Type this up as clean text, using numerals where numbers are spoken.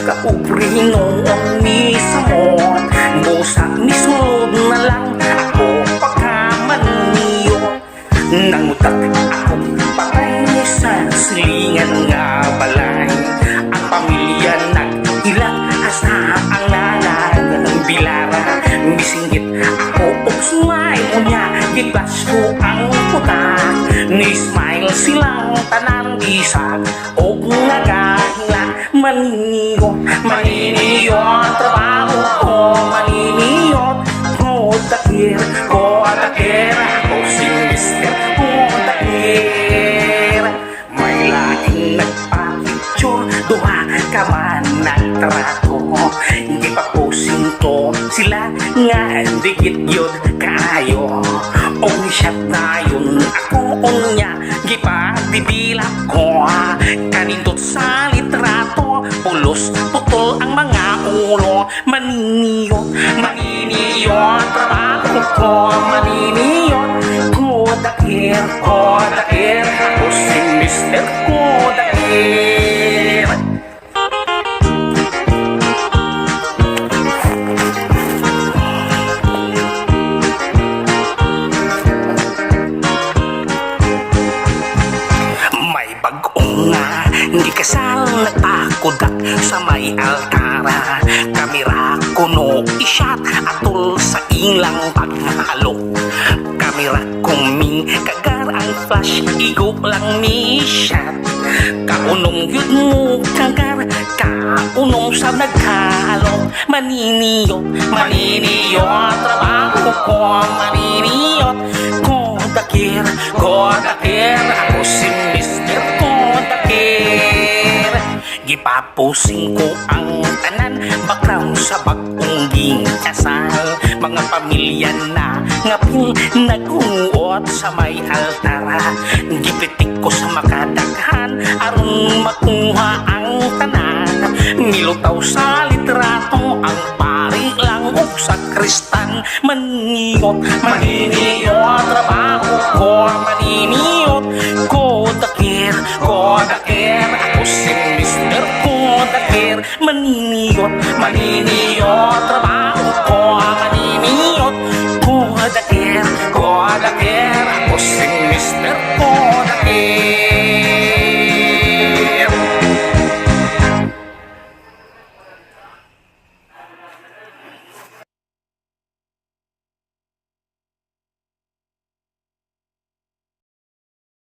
Kaubri noon mismo, busa misunod na lang ako pagkamaniyo. Nangutak akong patay sa silingan nga balay. Ang pamilya nag-ilang asa ang nanay bilara. Misingit ako o smile niya, gibas ko ang putak. Ni-smile silang tanang bisag o nagahila. Maniniyo, maniniyo, trabaho ko, maniniyo. Kodakir, kodakir, ako si Mr. Kodakir. May laing nagpapicture, duha ka man nagtrato. Hindi pa posing to, sila nga digit yun kayo. O shot na yun, ako unya, gipadibila ko. Kanindot sa litrato, pulos, putol ang mga ulo. Maniniyo, maniniyo, trabaho ko, maniniyo. Kodakir, kodakir, ako si Mr. Kodakir. Hindi kasal nagpakudak sa may altara. Kamera kuno isyat atol sa ilang paghalok. Kamera kuming kagar ang flash igo lang ni shot. Kaunong yun mo kagar, kaunong sa naghalok. Maniniyo, maniniyo, trabaho ko, maniniyo. Kodakir, kodakir, ako si Mr. Kodakir. Gipapusing ko ang tanan, background sa bagong gingasal. Mga pamilya na ngapil nag-uot sa may altara. Gipitik ko sa makadaghan, aron makuha ang tanan. Nilutaw sa litrato, ang pari lang o sa kristan. Maniyot, maniniyot, trabaho ko, maniniyot. Kodakir, kodakir, ako si Mr. Kodakir. Maniniyot, maniniyot, trabaho